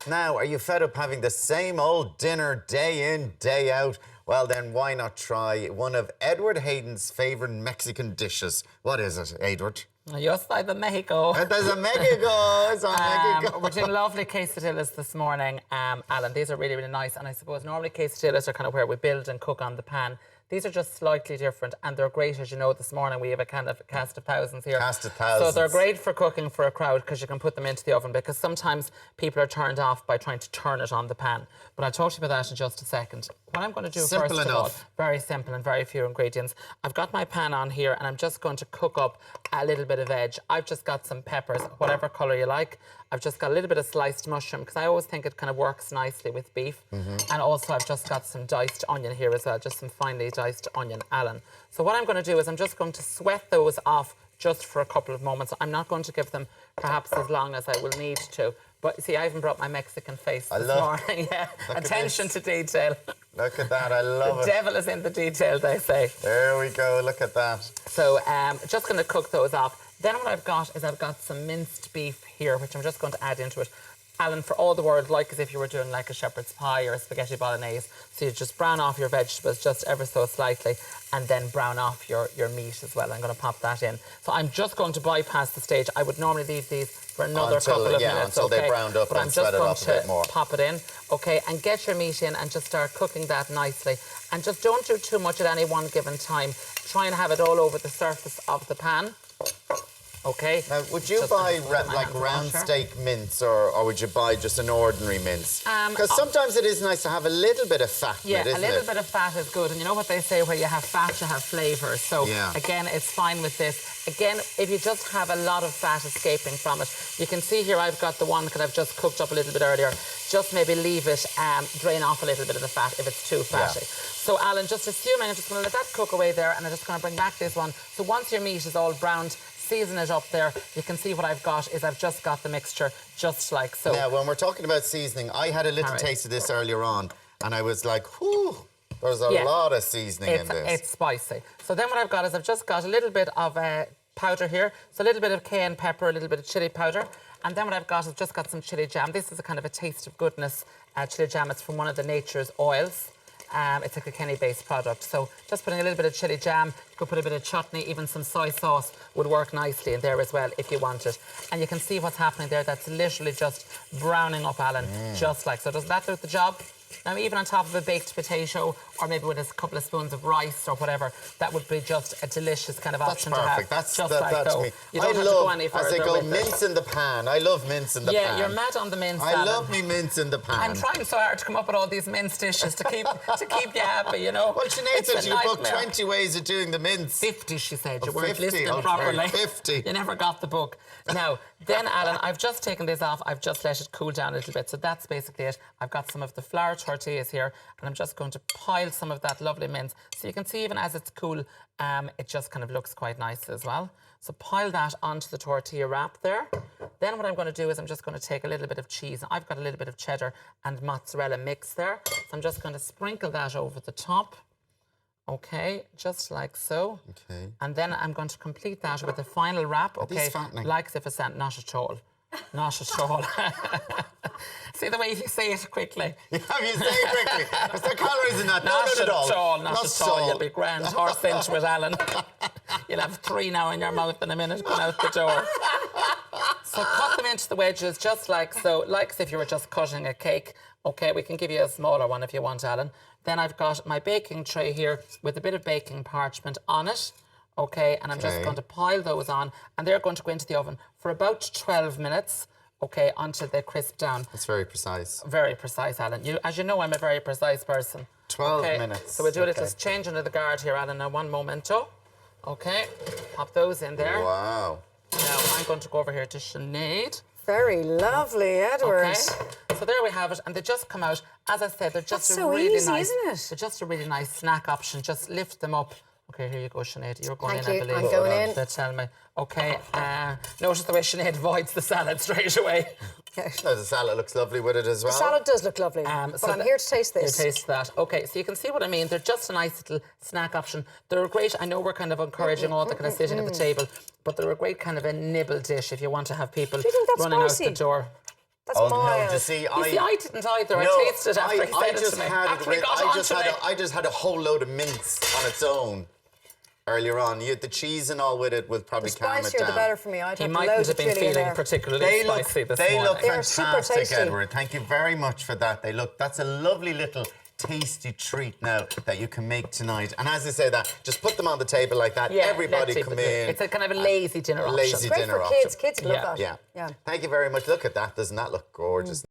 Now, are you fed up having the same old dinner day in, day out? Well, then why not try one of Edward Hayden's favourite Mexican dishes? What is it, Edward? Yo soy de Mexico. There's a Mexico. It's on Mexico. We're doing lovely quesadillas this morning, Alan. These are really, really nice. And I suppose normally quesadillas are kind of where we build and cook on the pan. These are just slightly different, and they're great. As you know, this morning we have a kind of cast of thousands here. Cast of thousands. So they're great for cooking for a crowd because you can put them into the oven, because sometimes people are turned off by trying to turn it on the pan. But I'll talk to you about that in just a second. What I'm going to do Simple first enough. of all, very simple and very few ingredients. I've got my pan on here, and I'm just going to cook up a little bit of veg. I've just got some peppers, whatever colour you like. I've just got a little bit of sliced mushroom, because I always think it kind of works nicely with beef. And also I've just got some diced onion here as well, just some finely diced onion, Alan. So what I'm going to do is I'm just going to sweat those off just for a couple of moments. I'm not going to give them perhaps as long as I will need to. But see, I even brought my Mexican face this morning. Yeah, attention to detail. Look at that, I love it. The devil is in the detail, they say. There we go, look at that. So just going to cook those off. Then what I've got is I've got some minced beef here, which I'm just going to add into it. Alan, for all the world, like as if you were doing like a shepherd's pie or a spaghetti bolognese. So you just brown off your vegetables just ever so slightly, and then brown off your meat as well. I'm going to pop that in. So I'm just going to bypass the stage. I would normally leave these for another couple of minutes. Until they browned up, but and sweat it off a bit more. I'm just going to pop it in, okay, and get your meat in and just start cooking that nicely. And just don't do too much at any one given time. Try and have it all over the surface of the pan. Okay. Now, would you buy like round steak mince, or would you buy just an ordinary mince? Because sometimes it is nice to have a little bit of fat in it, isn't it? Yeah, a little bit of fat is good. And you know what they say, where you have fat, you have flavour. So, again, it's fine with this. Again, if you just have a lot of fat escaping from it, you can see here I've got the one that I've just cooked up a little bit earlier. Just maybe leave it drain off a little bit of the fat if it's too fatty. Yeah. So, Alan, just assuming I'm just going to let that cook away there, and I'm just going to bring back this one. So once your meat is all browned, season it up there. You can see what I've got is I've just got the mixture just like so. Now, when we're talking about seasoning, I had a little taste of this earlier on, and I was like, whew, there's a lot of seasoning in this. It's spicy. So then what I've got is I've just got a little bit of powder here. So a little bit of cayenne pepper, a little bit of chilli powder. And then what I've got is just got some chilli jam. This is a kind of a taste of goodness chilli jam. It's from one of the Nature's oils. It's a Kilkenny-based product. So just putting a little bit of chilli jam, you could put a bit of chutney, even some soy sauce would work nicely in there as well if you want it. And you can see what's happening there. That's literally just browning up, Alan, just like so. Doesn't that do the job? Now, even on top of a baked potato, or maybe with a couple of spoons of rice or whatever, that would be just a delicious kind of option to have. That's just perfect. like That's so. me. You don't have to go any further. As they go, mince in the pan. I love mince in the pan. Yeah, you're mad on the mince, I Alan. love me mince in the pan. I'm trying so hard to come up with all these mince dishes to keep you happy, you know. Well, Sinead said you booked 20 ways of doing the mince. 50, she said. You Oh, weren't 50. listening properly. 50. You never got the book. Now, then, Alan, I've just taken this off. I've just let it cool down a little bit. So that's basically it. I've got some of the flour tortillas here, and I'm just going to pile some of that lovely mince. So you can see even as it's cool, it just kind of looks quite nice as well. So pile that onto the tortilla wrap there. Then what I'm going to do is I'm just going to take a little bit of cheese. I've got a little bit of cheddar and mozzarella mix there. So I'm just going to sprinkle that over the top. Okay, just like so. Okay. And then I'm going to complete that with a final wrap. Okay, these fattening? like as if it's not at all. Not at all. See the way you say it quickly. Yeah, you say it quickly. Is there calories in that? Not at all. Not at all. You'll be grand horse inch with Alan. You'll have 3 now in your mouth in a minute going out the door. So cut them into the wedges just like so, like as if you were just cutting a cake. Okay, we can give you a smaller one if you want, Alan. Then I've got my baking tray here with a bit of baking parchment on it. Okay, and I'm just going to pile those on, and they're going to go into the oven for about 12 minutes, okay, until they crisp down. That's very precise. Very precise, Alan. As you know, I'm a very precise person. 12 minutes. So we'll do a little change under the guard here, Alan, now one momento. Okay, pop those in there. Wow. Now I'm going to go over here to Sinead. Very lovely, Edward. Okay. So there we have it, and they just come out. As I said, they're just That's a so really easy, nice. isn't it? They're just a really nice snack option. Just lift them up. Okay, here you go, Sinead. You're going Thank in, you. I believe. I'm going in. They tell me. Okay. Notice the way Sinead avoids the salad straight away. No, the salad looks lovely with it as well. The salad does look lovely, but I'm here to taste this. You taste that. Okay, so you can see what I mean. They're just a nice little snack option. They're great. I know we're kind of encouraging all the kind of sitting at the table, but they're a great kind of a nibble dish if you want to have people running out the door. That's Oh mild. no! You see, I didn't either. I tasted it after he said it to me. After he got onto me. I just had a whole load of mince on its own earlier on. You had the cheese and all with it will probably The calm it spicier, down. the better for me. I'd He have mightn't loads have of been chili in feeling there. particularly spicy this morning. They look They're super fantastic, tasty. Edward. Thank you very much for that. That's a lovely little tasty treat now that you can make tonight. And as I say that, just put them on the table like that. Yeah, Everybody come in. It's a kind of a lazy dinner option. Lazy Great dinner for option. kids. Kids love that. Yeah. Yeah. Thank you very much. Look at that. Doesn't that look gorgeous?